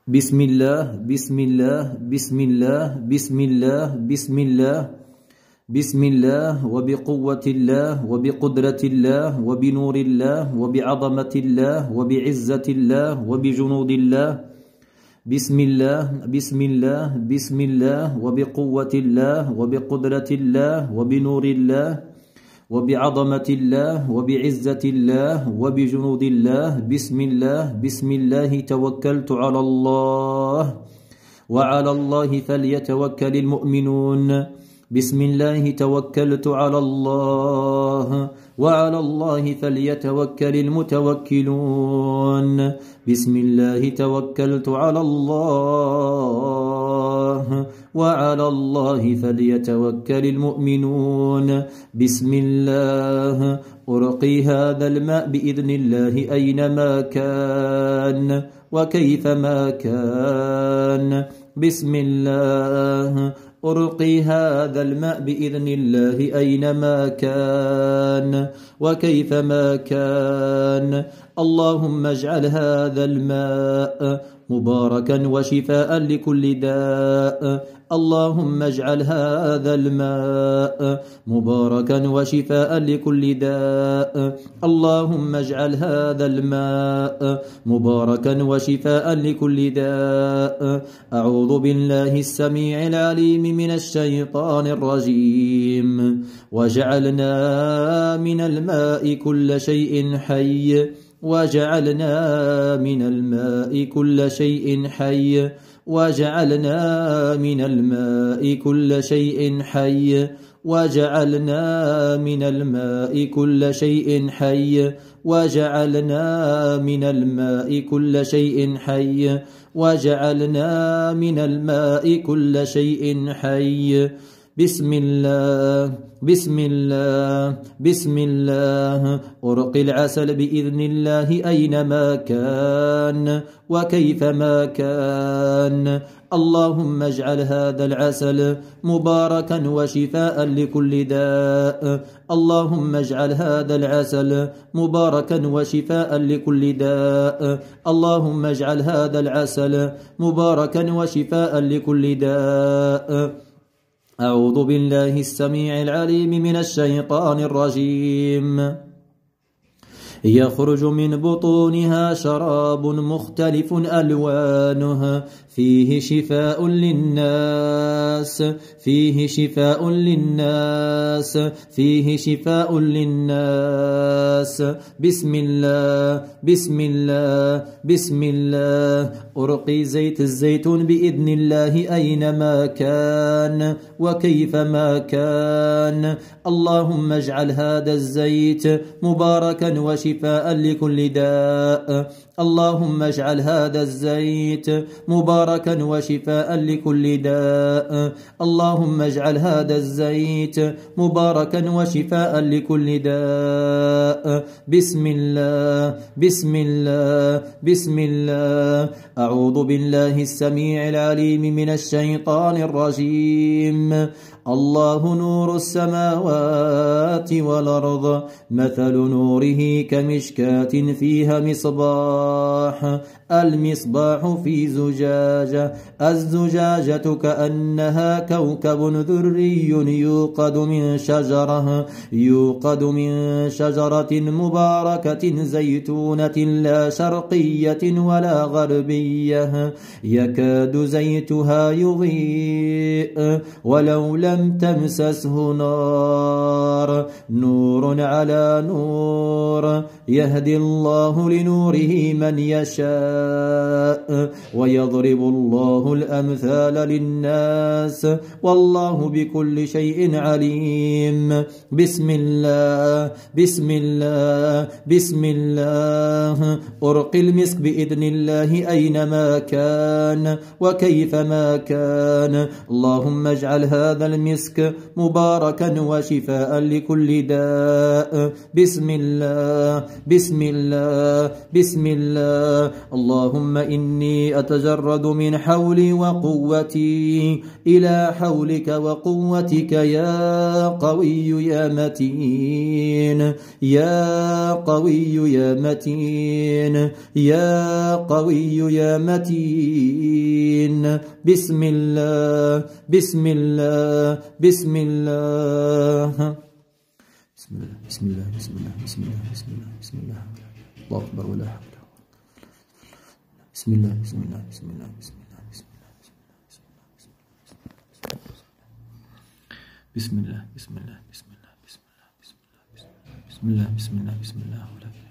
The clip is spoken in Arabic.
بسم الله بسم الله بسم الله بسم الله بسم الله بسم الله وبقوة الله وبقدرة الله وبنور الله وبعظمة الله وبعزة الله وبجنود الله بسم الله بسم الله بسم الله وبقوة الله وبقدرة الله وبنور الله وبعظمة الله وبعزة الله وبجنود الله بسم الله بسم الله توكلت على الله وعلى الله فليتوكل المؤمنون بسم الله توكلت على الله وعلى الله فليتوكل المتوكلون بسم الله توكلت على الله وعلى الله فليتوكل المؤمنون بسم الله أرقي هذا الماء بإذن الله أينما كان وكيفما كان بسم الله أرقي هذا الماء بإذن الله أينما كان وكيفما كان اللهم اجعل هذا الماء مباركا وشفاء لكل داء اللهم اجعل هذا الماء مباركا وشفاء لكل داء اللهم اجعل هذا الماء مباركا وشفاء لكل داء أعوذ بالله السميع العليم من الشيطان الرجيم وجعلنا من الماء كل شيء حي وجعلنا من الماء كل شيء حي وجعلنا من الماء كل شيء حي وجعلنا من الماء كل شيء حي وجعلنا من الماء كل شيء حي وجعلنا من الماء كل شيء حي بسم الله بسم الله بسم الله أرقي العسل بإذن الله أينما كان وكيفما كان اللهم اجعل هذا العسل مباركا وشفاء لكل داء اللهم اجعل هذا العسل مباركا وشفاء لكل داء اللهم اجعل هذا العسل مباركا وشفاء لكل داء أعوذ بالله السميع العليم من الشيطان الرجيم يخرج من بطونها شراب مختلف ألوانه فيه شفاء للناس فيه شفاء للناس فيه شفاء للناس بسم الله بسم الله بسم الله أرقي زيت الزيتون بإذن الله أينما كان وكيفما كان اللهم اجعل هذا الزيت مباركا وشفاء لكل داء اللهم اجعل هذا الزيت مباركا وشفاء لكل داء اللهم اجعل هذا الزيت مباركا وشفاء لكل داء بسم الله بسم الله بسم الله أعوذ بالله السميع العليم من الشيطان الرجيم الله نور السماوات والأرض مثل نوره كمشكاة فيها مصباح المصباح في زجاجة الزجاجة كأنها كوكب دري يوقد من شجرة مباركة زيتونة لا شرقية ولا غربية يكاد زيتها يضيء ولو لم تمسسه نار نور على نور يهدي الله لنوره من يشاء ويضرب الله الأمثال للناس والله بكل شيء عليم بسم الله بسم الله بسم الله أرقي المسك بإذن الله أينما كان وكيفما كان اللهم اجعل هذا المسك مباركا وشفاء لكل داء بسم الله بسم الله بسم الله اللهم إني أتجرد من حولي وقوتي إلى حولك وقوتك يا قوي يا متين يا قوي يا متين يا قوي يا متين. بسم الله بسم الله بسم الله بسم الله بسم الله بسم الله بسم الله بسم الله بسم الله الله أكبر ولا حول. بسم الله بسم الله بسم الله بسم الله بسم الله بسم الله بسم الله بسم الله بسم الله بسم الله بسم الله بسم الله بسم الله بسم الله